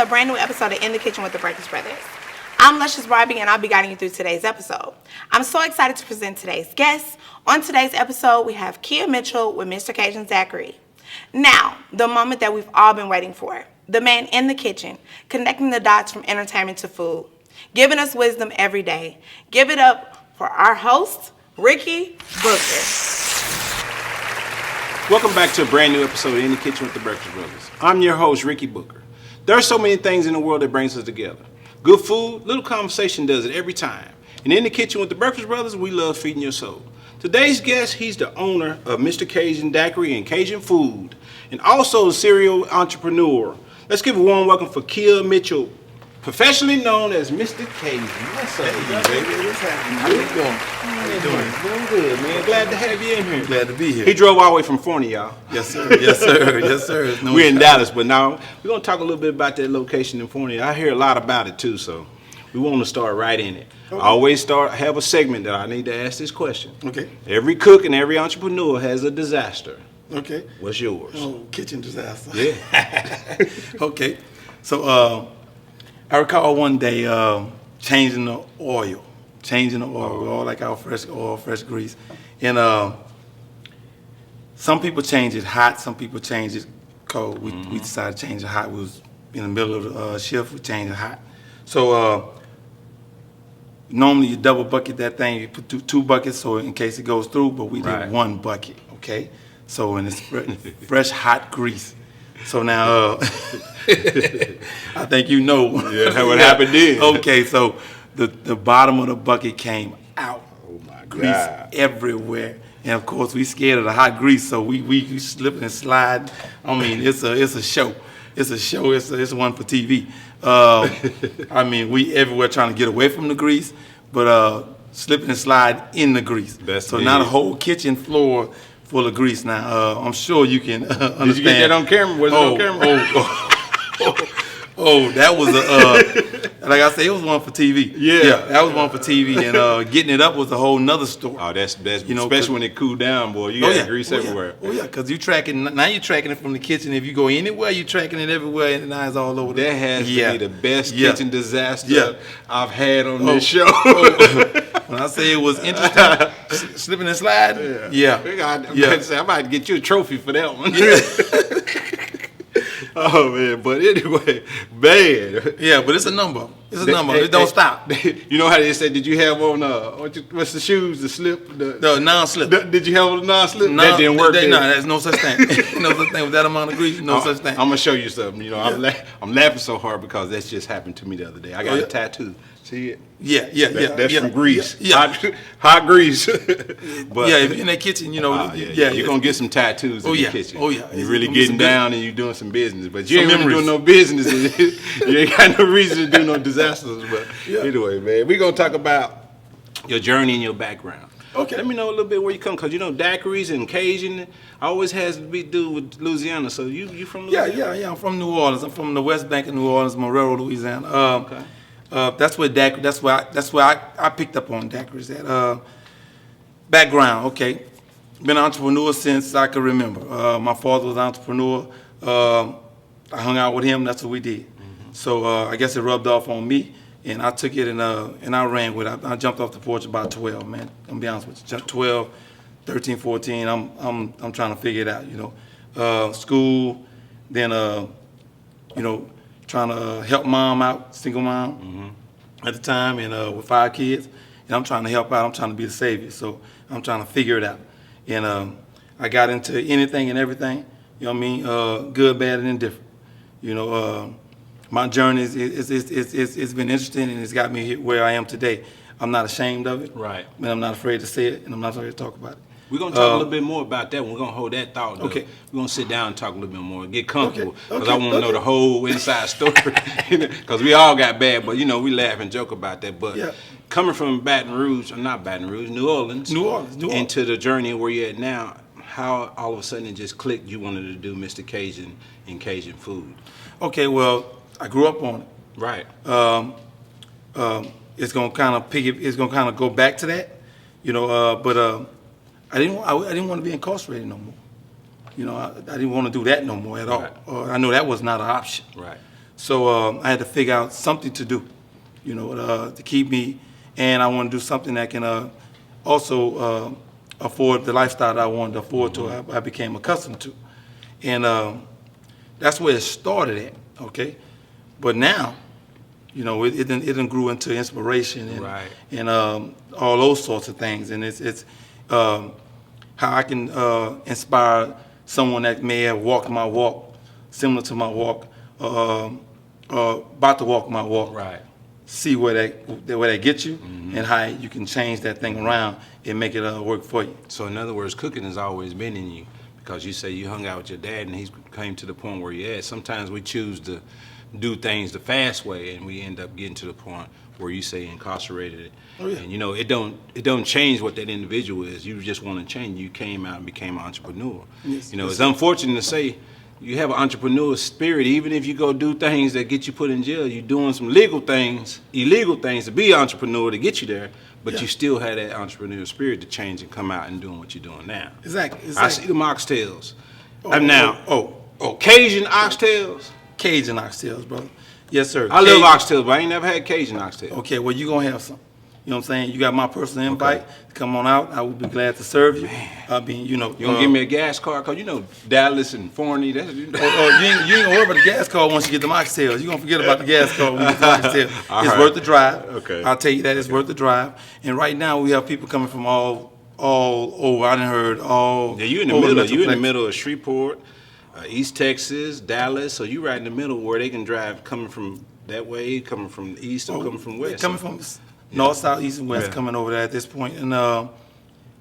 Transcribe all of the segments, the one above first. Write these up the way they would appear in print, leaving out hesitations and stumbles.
to a brand new episode of In the Kitchen with the Breakfast Brothers. I'm Luscious Barbie, and I'll be guiding you through today's episode. I'm so excited to present today's guests. On today's episode, we have Kia Mitchell with Mr. Cajun Daiquiri. Now, the moment that we've all been waiting for. The man in the kitchen, connecting the dots from entertainment to food, giving us wisdom every day. Give it up for our host, Ricky Booker. Welcome back to a brand new episode of In the Kitchen with the Breakfast Brothers. I'm your host, Ricky Booker. There are so many things in the world that brings us together. Good food, little conversation does it every time. And In the Kitchen with the Breakfast Brothers, we love feeding your soul. Today's guest, he's the owner of Mr. Cajun Daiquiri and Cajun Food, and also a serial entrepreneur. Let's give a warm welcome for Kia Mitchell, professionally known as Mr. Cajun. What's up, baby? What's happening? How you doing? How you doing? Doing good, man. Glad to have you in here. Glad to be here. He drove all the way from Forney, y'all. Yes, sir. Yes, sir. Yes, sir. No We're in Dallas, but now we're going to talk a little bit about that location in Forney. I hear a lot about it, too, so we want to start right in it. Okay. I always have a segment that I need to ask this question. Okay. Every cook and every entrepreneur has a disaster. Okay. What's yours? Oh, kitchen disaster. Yeah. Okay. So I recall one day changing the oil. All like our fresh oil, fresh grease. And some people change it hot, some people change it cold. We decided to change it hot. We was in the middle of the shift, we changed it hot. So normally you double bucket that thing, you put two buckets so in case it goes through, but we did one bucket, okay? So and it's fresh hot grease. So now I think you know what happened then. Okay, so the bottom of the bucket came out. Oh my grease God. Everywhere. And of course we scared of the hot grease, so we slip and slide. I mean, it's a show. It's a show. It's one for TV. I mean, we everywhere trying to get away from the grease, but slipping and slide in the grease. So now the whole kitchen floor full of grease. Now I'm sure you can understand. Did you get that on camera? Was it on camera? That was like I said, it was one for TV. Yeah, that was one for TV, and getting it up was a whole nother story. Oh, that's especially when it cooled down, boy. You got grease everywhere. Oh yeah, because you're tracking it from the kitchen. If you go anywhere, you're tracking it everywhere, and the eyes all over. That has to be the best kitchen disaster I've had on this show. When I say it was interesting, slipping and sliding. I'm about to get you a trophy for that one. Oh man, but anyway, man. Yeah, but it's a number. It's a number. It don't stop. You know how they say? Did you have on what's the shoes? The slip? The non-slip. Did you have on the non-slip? That didn't work. No, there's no such thing. No such thing with that amount of grease. No such thing. I'm gonna show you something. You know, I'm laughing so hard because that's just happened to me the other day. I got a tattoo. See it? Yeah. That's from grease. Hot grease. But if you're in that kitchen, you're gonna get some tattoos in the kitchen. Oh yeah. You're really getting down and you're doing some business, but you ain't really doing no business. You ain't got no reason to do no disasters. But anyway, man, we're gonna talk about your journey and your background. Okay. Let me know a little bit where you come, because daiquiris and Cajun always has to be do with Louisiana. So you from Louisiana? Yeah. I'm from New Orleans. I'm from the West Bank of New Orleans, Marrero, Louisiana. Okay. That's where I picked up on daiquiris at. Background, okay. Been an entrepreneur since I can remember. My father was an entrepreneur. I hung out with him. That's what we did. So I guess it rubbed off on me, and I took it and I ran with it. I jumped off the porch about 12, man. I'm gonna be honest with you. 12, 13, 14. I'm trying to figure it out. School, then trying to help mom out, single mom at the time, and with 5 kids. And I'm trying to help out. I'm trying to be the savior. So I'm trying to figure it out. And I got into anything and everything, you know what I mean, good, bad, and indifferent. My journey it's been interesting, and it's got me here where I am today. I'm not ashamed of it. Right. And I'm not afraid to say it, and I'm not afraid to talk about it. We're going to talk a little bit more about that. We're going to hold that thought. Okay. We're going to sit down and talk a little bit more and get comfortable. Because I want to know the whole inside story. Because we all got bad, but, we laugh and joke about that. But coming from New Orleans. Into the journey where you're at now, how all of a sudden it just clicked you wanted to do Mr. Cajun and Cajun food? Okay, well, I grew up on it. Right. It's going to kind of go back to that, but I didn't want to be incarcerated no more. I didn't want to do that no more at all. I know that was not an option. Right. So I had to figure out something to do, you know, to keep me. And I want to do something that can also afford the lifestyle that I wanted to afford to. I became accustomed to. And that's where it started at, okay? But now, you know, it done grew into inspiration and all those sorts of things. And it's how I can inspire someone that may have walked my walk, similar to my walk, about to walk my walk. Right. See where that gets you, and how you can change that thing around and make it work for you. So in other words, cooking has always been in you, because you say you hung out with your dad and he came to the point where you're at. Sometimes we choose to do things the fast way, and we end up getting to the point where you say incarcerated. Oh, yeah. And you know, it don't change what that individual is. You just want to change. You came out and became an entrepreneur. Yes, you know, yes. it's unfortunate to say you have an entrepreneurial spirit. Even if you go do things that get you put in jail, you're doing some illegal things to be an entrepreneur to get you there. But you still had that entrepreneurial spirit to change and come out and doing what you're doing now. Exactly. I see the oxtails. Cajun oxtails. Cajun oxtails, brother. Yes, sir. I love oxtails, but I ain't never had Cajun oxtails. Okay, well, you're going to have some. You know what I'm saying? You got my personal invite. Come on out. I would be glad to serve you. I mean, you know. You gonna give me a gas card? Cause you know Dallas and Forney. That's you ain't gonna worry about the gas card once you get the oxtails. You're gonna forget about the gas card when you get the oxtails. It's worth the drive. Okay. I'll tell you that. It's worth the drive. And right now we have people coming from all over. I done heard all. Yeah, you in the middle. You in the middle of Shreveport, East Texas, Dallas. So you right in the middle where they can drive coming from that way, coming from the east, or coming from west. Coming from north, south, east, and west, coming over there at this point. And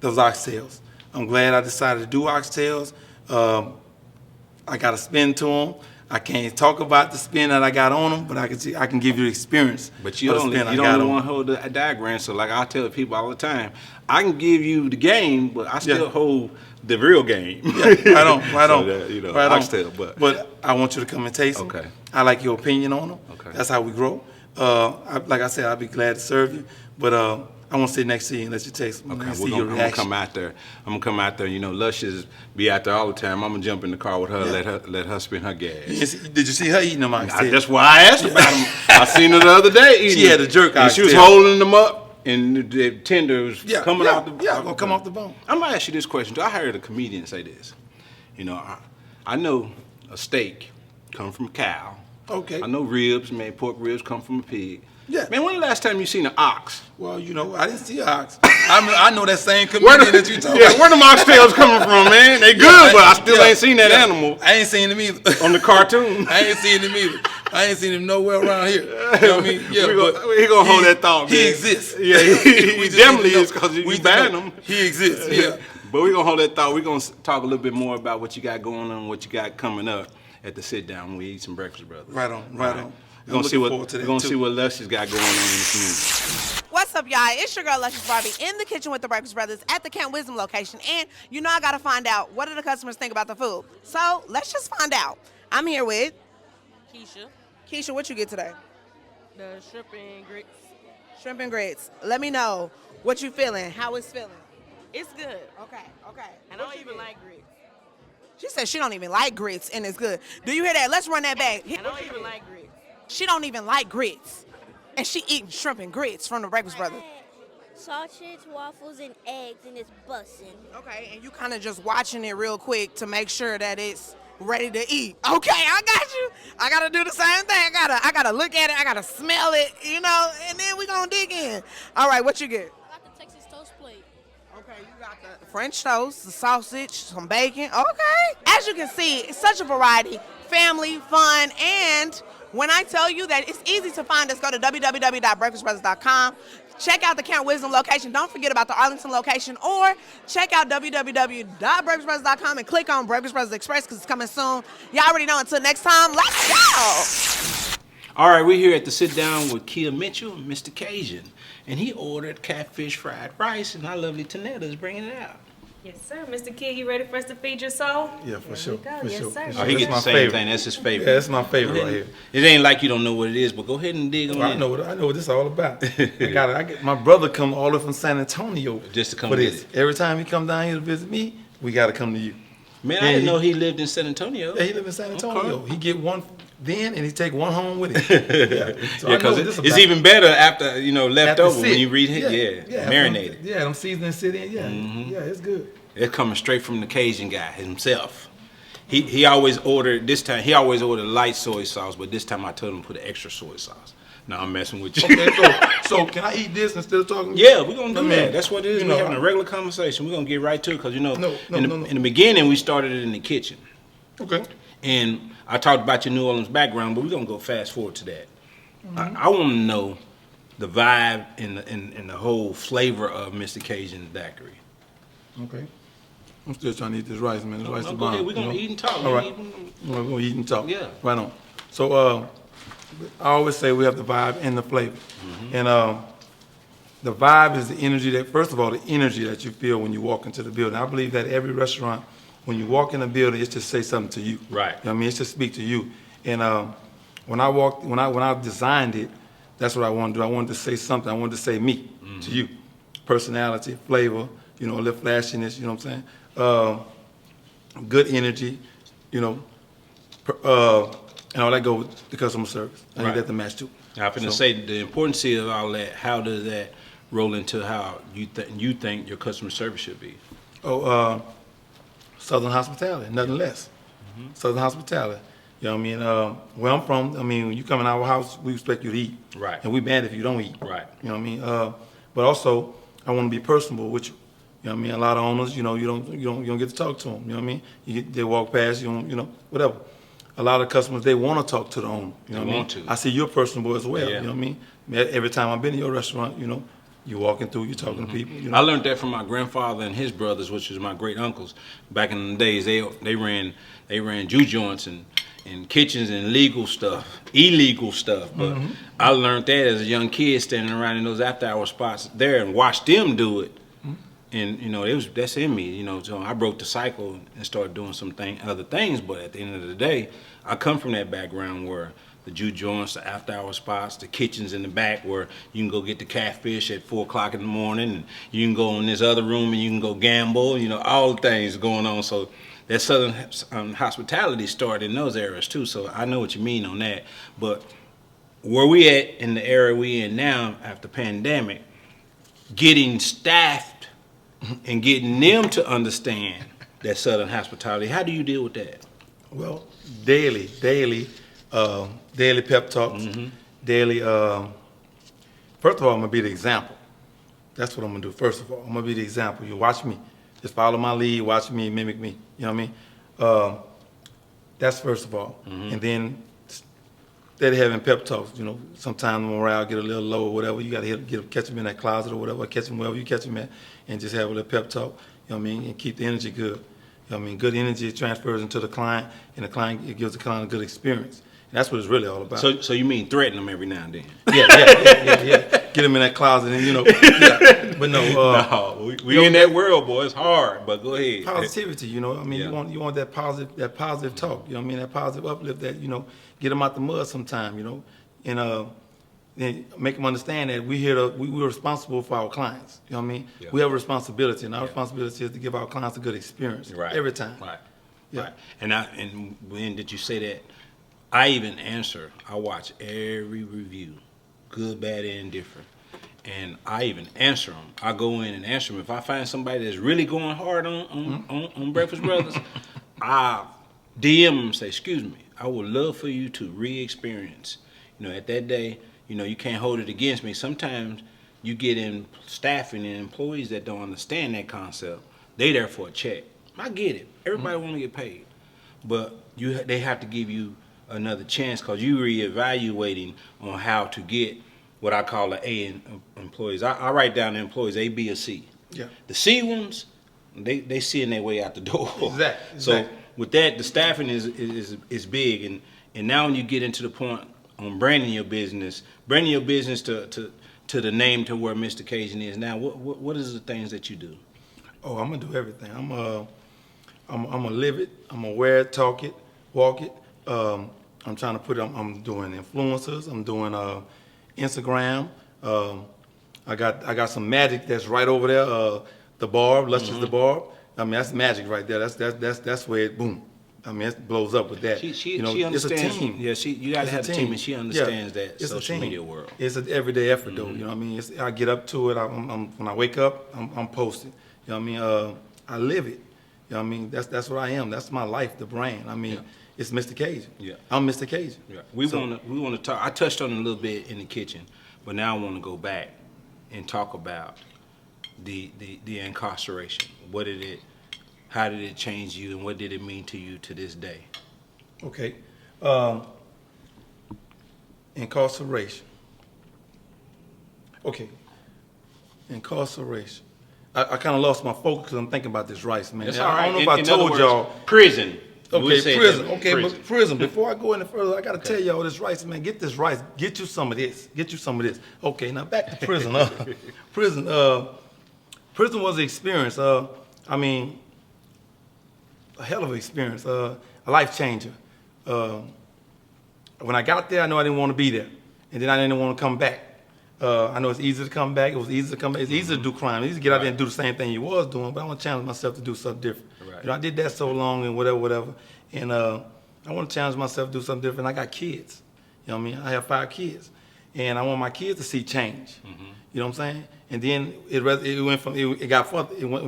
those oxtails. I'm glad I decided to do oxtails. I got a spin to them. I can't talk about the spin that I got on them, but I can give you the experience. But you don't want to hold the diagram. So like I tell people all the time, I can give you the game, but I still hold the real game. Yeah, right on. So that, you know, right oxtail, on. But I want you to come and taste them. Okay. I like your opinion on them. Okay. That's how we grow. Like I said, I'll be glad to serve you. But I want to sit next to you and let you taste them. Okay, I'm gonna come out there. I'm gonna come out there. You know, Luscious be out there all the time. I'm gonna jump in the car with her, let her spin her gas. Did you see her eating them oxtails? That's why I asked about them. I seen her the other day eating. She had a jerk and she was holding them up, and the tender was coming out the. Yeah, gonna come off the bone. I'm gonna ask you this question. I heard a comedian say this. You know, I know a steak come from a cow. Okay. I know ribs, pork ribs come from a pig. Yeah. Man, when the last time you seen an ox? Well, you know, I didn't see an ox. I know that same comedian that you talking about. Where them oxtails coming from, man? They good, but I still ain't seen that animal. I ain't seen them either. On the cartoon. I ain't seen him either. I ain't seen him nowhere around here. You know what I mean? Yeah, he gonna hold that thought, man. He exists. Yeah, he definitely is, because you ban him. He exists, yeah. But we're gonna hold that thought. We're gonna talk a little bit more about what you got going on, what you got coming up at the sit down when we eat some breakfast, brothers. Right on. We're gonna see what Luscious got going on in the community. What's up, y'all? It's your girl, Luscious Barbie, in the kitchen with the Breakfast Brothers at the Camp Wisdom location. And you know I gotta find out, what do the customers think about the food? So let's just find out. I'm here with Keisha. Keisha, what you get today? The shrimp and grits. Shrimp and grits. Let me know what you feeling, how it's feeling. It's good. Okay. I don't even like grits. She said she don't even like grits, and it's good. Do you hear that? Let's run that back. I don't even like grits. She don't even like grits, and she eating shrimp and grits from the Breakfast Brothers. Sausage, waffles, and eggs, and it's bussin'. Okay, and you kind of just watching it real quick to make sure that it's ready to eat. Okay, I got you. I gotta do the same thing. I gotta look at it. I gotta smell it, you know, and then we gonna dig in. All right, what you get? I got the Texas toast plate. Okay, you got the French toast, the sausage, some bacon. Okay. As you can see, it's such a variety. Family, fun, and when I tell you that it's easy to find us, go to www.breakfastbrothers.com. Check out the Camp Wisdom location. Don't forget about the Arlington location, or check out www.breakfastbrothers.com and click on Breakfast Brothers Express because it's coming soon. Y'all already know. Until next time, let's go. All right, we're here at the sit down with Kia Mitchell, Mr. Cajun, and he ordered catfish fried rice, and our lovely Tanetta is bringing it out. Yes, sir. Mr. Kid, you ready for us to feed your soul? Yeah, for There sure. we go. For Yes, sure. sir. For Oh, sure. he That's gets my the same favorite. thing. That's his favorite. Yeah, that's my favorite right here. It ain't like you don't know what it is, but go ahead and dig on Well, it. I know what this is all about. I get my brother come all the way from San Antonio Just to come for this. visit. Every time he come down here to visit me, we got to come to you. Man, Yeah, I didn't know he lived in San Antonio. Yeah, he live in San Antonio. Okay. He get then, and he take one home with him. So Yeah, I know because what this it's about. even better after left After over when sit. you read it. Yeah, marinated. Yeah, them seasonings sit in. Yeah, yeah, it's good. It's coming straight from the Cajun guy himself. He always ordered this time. He always ordered light soy sauce, but this time I told him to put an extra soy sauce. No, I'm messing with you. Okay, so can I eat this instead of talking? Yeah, we're gonna do I mean, that. That's what it is. you We're know, having a regular conversation. We're gonna get right to it because No. in the beginning we started it in the kitchen, Okay. and I talked about your New Orleans background, but we're gonna go fast forward to that. I want to know the vibe and the whole flavor of Mr. Cajun Daiquiri. Okay. I'm still trying to eat this rice, man. This rice is Go bomb. ahead. We're gonna eat and talk. All right. We're gonna eat and talk. Yeah. Right on. So I always say we have the vibe and the flavor. And the vibe is the energy that, first of all, the energy that you feel when you walk into the building. I believe that every restaurant, when you walk in the building, it's to say something to you. Right. You know what I mean? It's to speak to you. And when I designed it, that's what I wanted to do. I wanted to say something. I wanted to say me to you. Personality, flavor, a little flashiness, you know what I'm saying? Good energy, and all that go with the customer service. I need that to match too. I'm going to say the importance of all that, how does that roll into how you think your customer service should be? Southern hospitality, nothing less. Southern hospitality. You know what I mean? Where I'm from, when you come in our house, we expect you to eat. Right. And we mad if you don't eat. Right. You know what I mean? But also, I want to be personable with you. You know what I mean? A lot of owners, you don't get to talk to them. You know what I mean? They walk past, whatever. A lot of customers, they want to talk to the owner. You know what I mean? Want to. I see you're personable as well. Yeah. You know what I mean? Every time I've been in your restaurant, you walking through, you talking to people. I learned that from my grandfather and his brothers, which was my great uncles. Back in the days, they ran juke joints and kitchens and illegal stuff. But I learned that as a young kid, standing around in those after-hour spots there and watched them do it. And that's in me. So I broke the cycle and started doing other things. But at the end of the day, I come from that background where the juke joints, the after-hour spots, the kitchens in the back where you can go get the catfish at 4 o'clock in the morning, and you can go in this other room and you can go gamble. All the things going on. So that Southern hospitality started in those areas too. So I know what you mean on that. But where we at in the era we in now after pandemic, getting staffed and getting them to understand that Southern hospitality, how do you deal with that? Well, daily pep talks, daily. First of all, I'm gonna be the example. That's what I'm gonna do. First of all, I'm gonna be the example. You watch me, just follow my lead. Watch me, mimic me. You know what I mean? That's first of all, and then steady having pep talks. Sometimes the morale get a little low or whatever. You gotta catch them in that closet or whatever. Catch them wherever you catch them at, and just have a little pep talk. You know what I mean? And keep the energy good. You know what I mean? Good energy transfers into the client, and it gives the client a good experience. And that's what it's really all about. So you mean threaten them every now and then? Yeah. Get them in that closet, and yeah. But no. No, we in that world, boy. It's hard, but go ahead. Positivity, you want that positive talk. You know what I mean? That positive uplift. That get them out the mud sometime. And make them understand that we're responsible for our clients. You know what I mean? Yeah. We have a responsibility, and our responsibility is to give our clients a good experience every time. Right. Yeah. Right. And when did you say that? I even answer. I watch every review, good, bad, and indifferent, and I even answer them. I go in and answer them. If I find somebody that's really going hard on Breakfast Brothers, I DM them and say, "Excuse me, I would love for you to re-experience. At that day, you can't hold it against me. Sometimes you get in staffing and employees that don't understand that concept. They there for a check. I get it. Everybody want to get paid, but they have to give you another chance because you reevaluating on how to get what I call the A employees. I write down the employees A, B, or C. Yeah. The C ones, they seeing their way out the door. Exactly. So with that, the staffing is big, and now when you get into the point on branding your business to the name to where Mr. Cajun is now, what is the things that you do? Oh, I'm gonna do everything. I'm gonna live it. I'm gonna wear it, talk it, walk it. I'm trying to put it. I'm doing influencers. I'm doing Instagram. I got some magic that's right over there. The Barb, Lustrous the Barb. I mean, that's magic right there. That's where it boom. I mean, it blows up with that. She you know, understands. It's a team. Yeah, you got to have a team, and she understands that it's social a team. media world. It's an everyday effort, though. You know what I mean? I get up to it. When I wake up, I'm posting. You know what I mean? I live it. You know what I mean? That's what I am. That's my life, the brand. I mean, it's Mr. Cajun. Yeah. I'm Mr. Cajun. Yeah. We want to talk. I touched on it a little bit in the kitchen, but now I want to go back and talk about the incarceration. How did it change you, and what did it mean to you to this day? Okay. Incarceration. Okay. Incarceration. I kind of lost my focus because I'm thinking about this rice, man. That's all right. I don't know if I told y'all. Prison. Okay, prison. Okay, but prison. Before I go any further, I got to tell y'all this rice, man. Get this rice. Get you some of this. Get you some of this. Okay, now back to prison. Prison. Prison was an experience. I mean, a hell of an experience. A life changer. When I got there, I knew I didn't want to be there, and then I didn't want to come back. I know it's easy to come back. It was easy to come back. It's easy to do crime. It's easy to get out there and do the same thing you was doing, but I want to challenge myself to do something different. Right. You know, I did that so long and whatever. And I want to challenge myself to do something different. I got kids. You know what I mean? I have 5 kids. And I want my kids to see change. You know what I'm saying? And then it went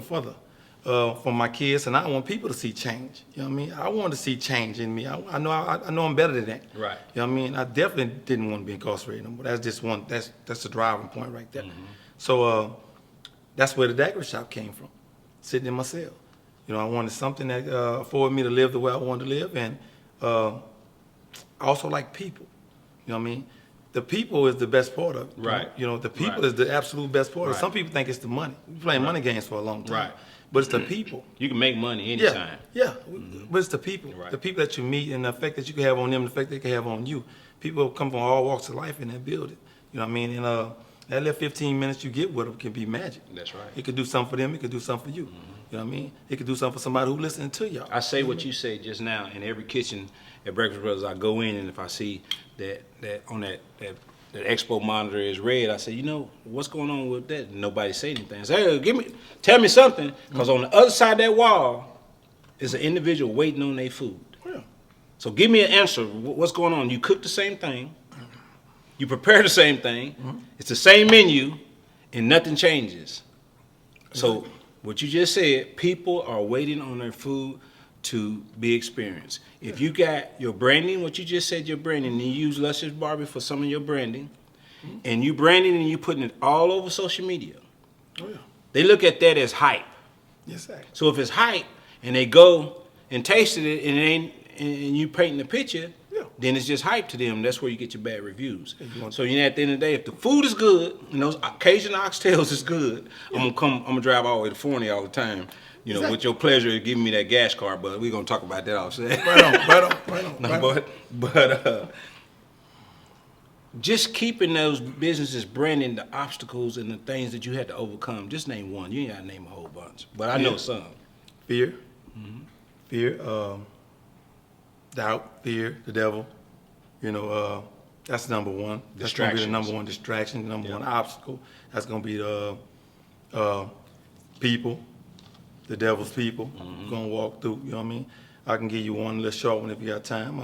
further from my kids, and I want people to see change. You know what I mean? I want to see change in me. I know I'm better than that. Right. You know what I mean? I definitely didn't want to be incarcerated no more. That's just one. That's the driving point right there. So that's where the daiquiri shop came from, sitting in my cell. You know, I wanted something that afforded me to live the way I wanted to live, and I also like people. You know what I mean? The people is the best part of it. Right. You know, the people is the absolute best part of it. Some people think it's the money. We're playing money games for a long time. Right. But it's the people. You can make money anytime. Yeah. But it's the people. Right. The people that you meet and the effect that you can have on them, the effect they can have on you. People come from all walks of life in that building. You know what I mean? And that little 15 minutes you get with them can be magic. That's right. It could do something for them. It could do something for you. You know what I mean? It could do something for somebody who's listening to y'all. I say what you say just now. In every kitchen at Breakfast Brothers, I go in, and if I see that on that expo monitor is red, I say, you know, what's going on with that? And nobody say anything. I say, hey, tell me something, because on the other side of that wall is an individual waiting on their food. Yeah. So give me an answer. What's going on? You cook the same thing. You prepare the same thing. It's the same menu, and nothing changes. So what you just said, people are waiting on their food to be experienced. If you got your branding, what you just said, your branding, and you use Luscious Barbie for some of your branding, and you branding and you putting it all over social media, they look at that as hype. Yes, sir. So if it's hype and they go and tasted it and it ain't, and you painting the picture, then it's just hype to them. That's where you get your bad reviews. So you know, at the end of the day, if the food is good and those Cajun oxtails is good, I'm gonna drive all the way to Forney all the time. You know, with your pleasure of giving me that gas card, but we're gonna talk about that offset. Right on. No, but just keeping those businesses branding the obstacles and the things that you had to overcome. Just name one. You ain't gotta name a whole bunch, but I know some. Fear. Fear. Doubt. Fear. The devil. You know, that's number one. That's gonna be the number one distraction, number one obstacle. That's gonna be the people. The devil's people gonna walk through, you know what I mean? I can give you one little short one if you got time.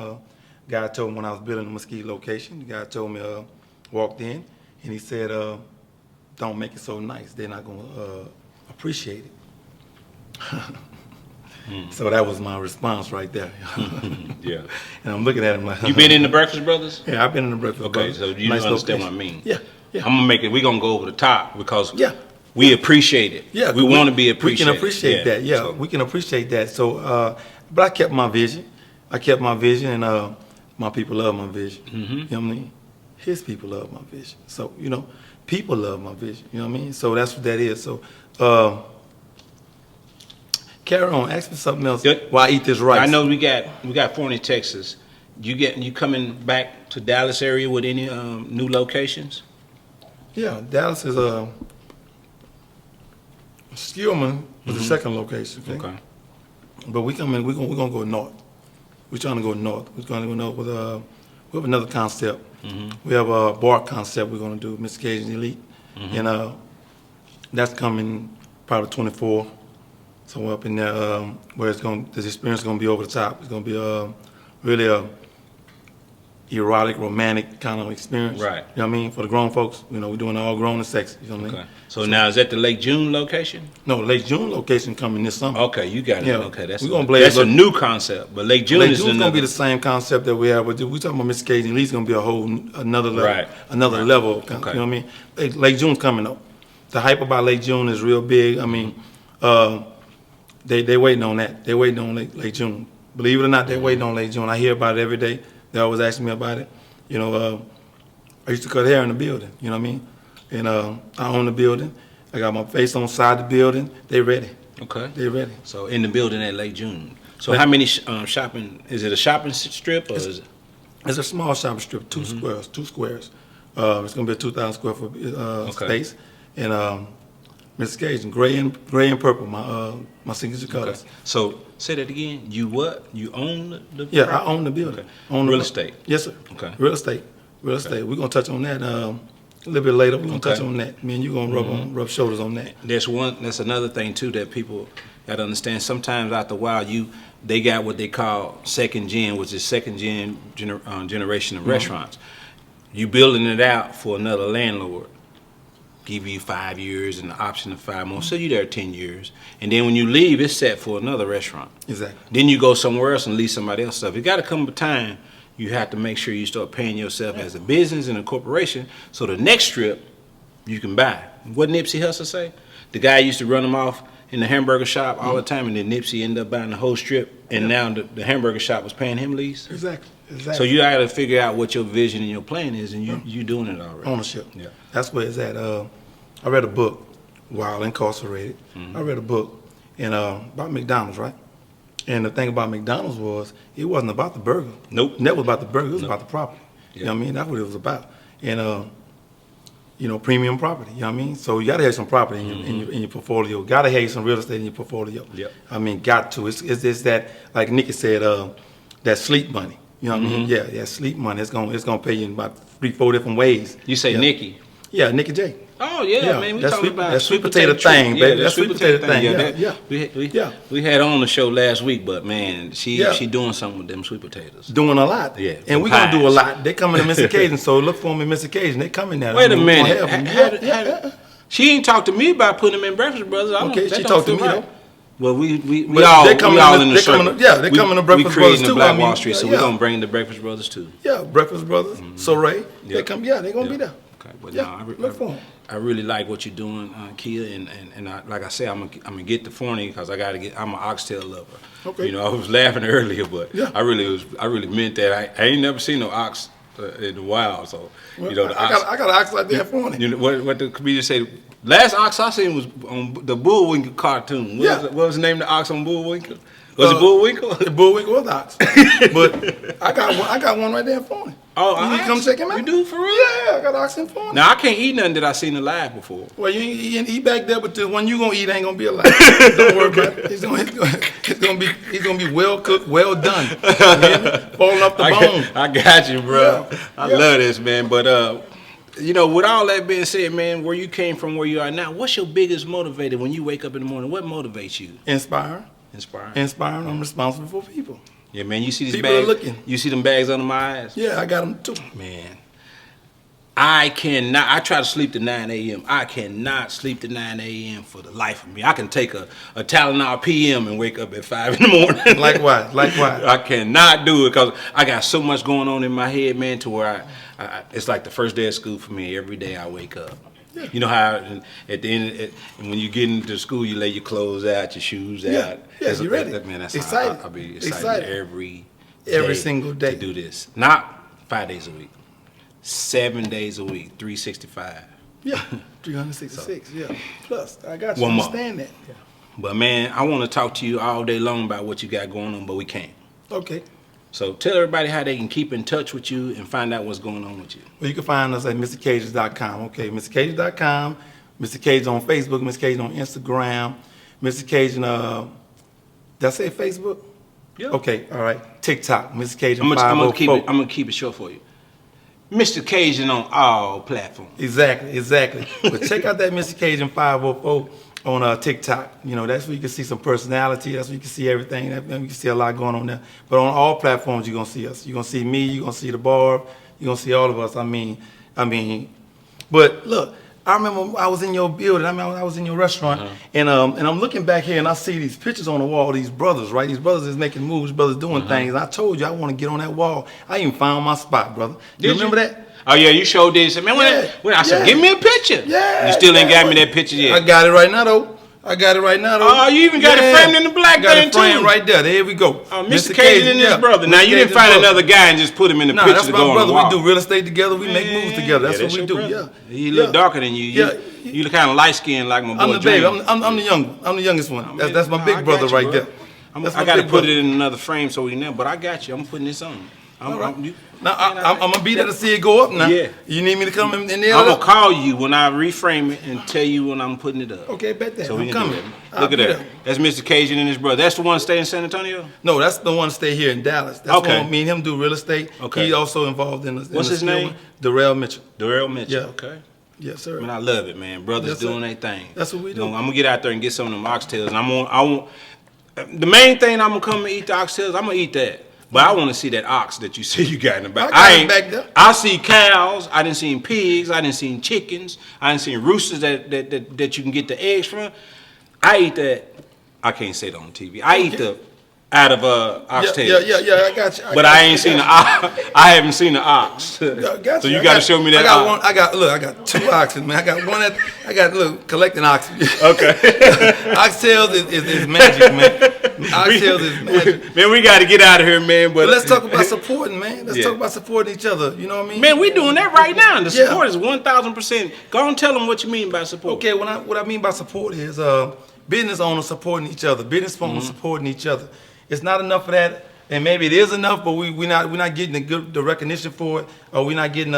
Guy told me when I was building the Mesquite location, the guy told me, walked in, and he said, don't make it so nice. They're not gonna appreciate it. So that was my response right there. Yeah. And I'm looking at him like, You been in the Breakfast Brothers? Yeah, I've been in the Breakfast Brothers. Okay, so you Nice understand location. what I mean. Yeah. I'm gonna make it. We're gonna go over the top because Yeah. we appreciate it. Yeah, we want to be appreciated. We can appreciate that. Yeah, so. we can appreciate that. So, but I kept my vision. And my people love my vision. You know what I mean? His people love my vision. So, you know, people love my vision. You know what I mean? So that's what that is. So, carry on. Ask me something else while I eat this rice. I know we got Forney, Texas. You coming back to Dallas area with any new locations? Yeah, Dallas is Skillman was the second location. Okay. But we're gonna go north. We're trying to go north. We're gonna go north with we have another concept. We have a bar concept we're gonna do, Mr. Cajun Elite, and that's coming probably 24, So up in there, where this experience is gonna be over the top. It's gonna be really a erotic, romantic kind of experience. Right. You know what I mean? For the grown folks, you know, we're doing it all grown and sexy. You know what I mean? Okay. So now is that the Lake June location? No, Lake June location coming this summer. Okay, you got it. Yeah. Okay, that's We're a new concept. But Lake June Lake is June's another. gonna be the same concept that we have. We're talking about Mr. Cajun. At least gonna be a whole another level. Right. Another level. Okay. You know what I mean? Lake June's coming up. The hype about Lake June is real big. I mean, they waiting on that. They waiting on Lake June. Believe it or not, they waiting on Lake June. I hear about it every day. They always ask me about it. You know, I used to cut hair in the building. You know what I mean? And I own the building. I got my face on side the building. They ready. Okay. They ready. So in the building at Lake June. So how many shopping? Is it a shopping strip or is it? It's a small shopping strip, two squares. It's gonna be a 2,000 square foot space, and Mr. Cajun, gray and purple, my signature colors. Okay. So say that again. You what? You own the? Yeah, property? I own the building. Okay. Own the Real estate. Yes, sir. Okay. Real estate. We're gonna touch on that a little bit later. We're gonna touch on that. Me and you gonna rub shoulders on that. That's another thing too that people got to understand. Sometimes after a while, they got what they call second gen, which is second generation of restaurants. You building it out for another landlord, give you 5 years and the option of 5 more, so you there 10 years, and then when you leave, it's set for another restaurant. Exactly. Then you go somewhere else and lease somebody else's stuff. It got to come a time you have to make sure you start paying yourself as a business and a corporation, so the next strip you can buy. What Nipsey Hussle say? The guy used to run them off in the hamburger shop all the time, and then Nipsey ended up buying the whole strip, and now the hamburger shop was paying him lease. Exactly. So you got to figure out what your vision and your plan is, and you doing it already. Ownership. Yeah. That's where it's at. I read a book while incarcerated. I read a book about McDonald's, right? And the thing about McDonald's was it wasn't about the burger. Nope. Never about the burger. It was about the property. You know what I mean? That's what it was about. And you know, premium property. You know what I mean? So you got to have some property in your portfolio. Got to have some real estate in your portfolio. Yep. I mean, got to. It's just that, like Nikki said, that sleep money. You know what I mean? Yeah, sleep money. It's gonna pay you in about 3-4 different ways. You say Nikki? Yeah, Nikki J. Oh yeah, man. We talking about that sweet potato thing, baby. That sweet potato thing. Yeah. We had on the show last week, but man, she doing something with them sweet potatoes. Doing a lot. Yeah. And we're gonna do a lot. They coming to Mr. Cajun, so look for them in Mr. Cajun. They coming now. Wait a minute. She ain't talked to me about putting them in Breakfast Brothers. Okay, she talked to me though. Well, we all in the circle. They coming to Breakfast Brothers too. We creating the Black Wall Street, so we're gonna bring the Breakfast Brothers too. Yeah, Breakfast Brothers, Soray. They come. Yeah, they gonna be there. Okay, but look for them. I really like what you're doing, Kia, and I, like I said, I'm gonna get the Forney because I'm an oxtail lover. Okay. You know, I was laughing earlier, but I really meant that. I ain't never seen no ox in the wild, so well, you know the ox. I got an ox like that Forney. You know what the comedian said? Last ox I seen was on the Bullwinkle cartoon. What was the name of the ox on Bullwinkle? Was it Bullwinkle? The Bullwinkle was the ox. But I got one right there in Forney. Oh, you come check him out. You do for real? Yeah, I got ox in Forney. Now I can't eat nothing that I seen alive before. Well, you eat back there, but the one you gonna eat ain't gonna be alive. Don't worry about it. He's gonna be well cooked, well done. Falling off the bone. I got you, bro. Yeah. I love this, man. But you know, with all that being said, man, where you came from, where you are now, what's your biggest motivator when you wake up in the morning? What motivates you? Inspiring. Inspiring. I'm responsible for people. Yeah, man. You see these people bags? Are looking. You see them bags under my eyes? Yeah, I got them too. Man, I cannot. I try to sleep to 9 a.m. I cannot sleep to 9 a.m. for the life of me. I can take a Tylenol PM and wake up at 5 in the morning. Likewise. I cannot do it because I got so much going on in my head, man, to where it's like the first day of school for me. Every day I wake up. Yeah. You know how at the end, when you get into school, you lay your clothes out, your shoes out. Yeah, you ready? Man, that's excited. I'll be excited every single day to do this. Not 5 days a week, 7 days a week, 365. Yeah, 366. Yeah. Plus, I got you. One more. Understand that. Yeah. But man, I want to talk to you all day long about what you got going on, but we can't. Okay. So tell everybody how they can keep in touch with you and find out what's going on with you. Well, you can find us at MrCajun.com. Okay, MrCajun.com. Mr. Cajun on Facebook. Mr. Cajun on Instagram. Mr. Cajun, did I say Facebook? Yeah. Okay, all right. TikTok. Mr. Cajun I'm 504. gonna keep it short for you. Mr. Cajun on all platforms. Exactly. But check out that Mr. Cajun 504 on TikTok. You know, that's where you can see some personality. That's where you can see everything. You can see a lot going on there. But on all platforms, you're gonna see us. You're gonna see me. You're gonna see the Barb. You're gonna see all of us. I mean. But look, I remember I was in your building. I was in your restaurant, and I'm looking back here and I see these pictures on the wall. These brothers, right? These brothers is making moves. Brothers doing things. And I told you I want to get on that wall. I even found my spot, brother. You remember that? Oh yeah, you showed this. Man, when I said, give me a picture. Yeah. You still ain't got me that picture yet. I got it right now though. Oh, you even got it framed in the black got thing it framed too. right there. There we go. Oh, Mr. Cajun and his brother. Now you didn't find another guy and just put him in the picture that's to my go on the brother. wall. We do real estate together. We make moves together. That's what we do. Brother. Yeah. He look darker than you. You look kind of light skinned like my boy. I'm the baby. I'm the young. I'm the youngest one. That's my big brother right there. I got to put it in another frame so we know. But I got you. I'm putting this on. I'm gonna be there to see it go up now. Yeah. You need me to come in there? I'm gonna call you when I reframe it and tell you when I'm putting it up. Okay, bet that. So I'm coming. Look at that. That's Mr. Cajun and his brother. That's the one staying in San Antonio? No, that's the one stay here in Dallas. That's one me and him do real estate. Okay. He's also involved in the What's his name? Darrell Mitchell. Darrell Mitchell. Yeah. Okay. Yes, sir. Man, I love it, man. Brothers doing their thing. That's what we do. I'm gonna get out there and get some of them oxtails. And I want the main thing I'm gonna come and eat the oxtails. I'm gonna eat that. But I want to see that ox that you see you got in the back. Back there. I see cows. I didn't see pigs. I didn't see chickens. I didn't see roosters that you can get the eggs from. I eat that. I can't say it on TV. I eat the out of oxtails. Yeah. I got you. But I ain't seen the ox. I haven't seen the ox. So you got to show me that. I got 2 oxen, man. I got collecting oxen. Okay. Oxtails is magic, man. Oxtails is magic. Man, we got to get out of here, man. But let's talk about supporting, man. Let's talk about supporting each other. You know what I mean? Man, we doing that right now. The support is 1,000%. Go and tell them what you mean by support. Okay, what I mean by support is business owners supporting each other. Business owners supporting each other. It's not enough of that, and maybe it is enough, but we're not getting the recognition for it, or we're not getting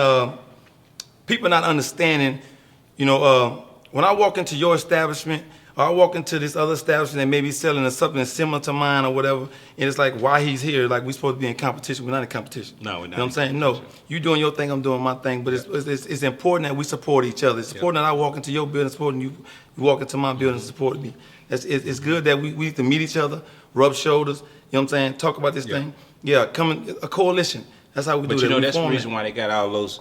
people not understanding. You know, when I walk into your establishment, or I walk into this other establishment that may be selling something similar to mine or whatever, and it's like, why he's here? Like, we're supposed to be in competition. We're not in competition. No, we're not. You know what I'm saying? No, you doing your thing, I'm doing my thing, but it's important that we support each other. It's important that I walk into your building supporting you, you walk into my building supporting me. It's good that we have to meet each other, rub shoulders, you know what I'm saying, talk about this thing. Yeah, a coalition. That's how we do it. But you know, that's the reason why they got all those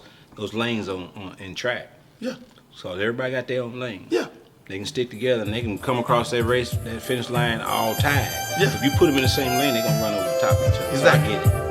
lanes in track. Yeah. So everybody got their own lane. Yeah. They can stick together and they can come across that finish line all tied. Yeah. If you put them in the same lane, they're going to run over the top of each other. Exactly. So I get it.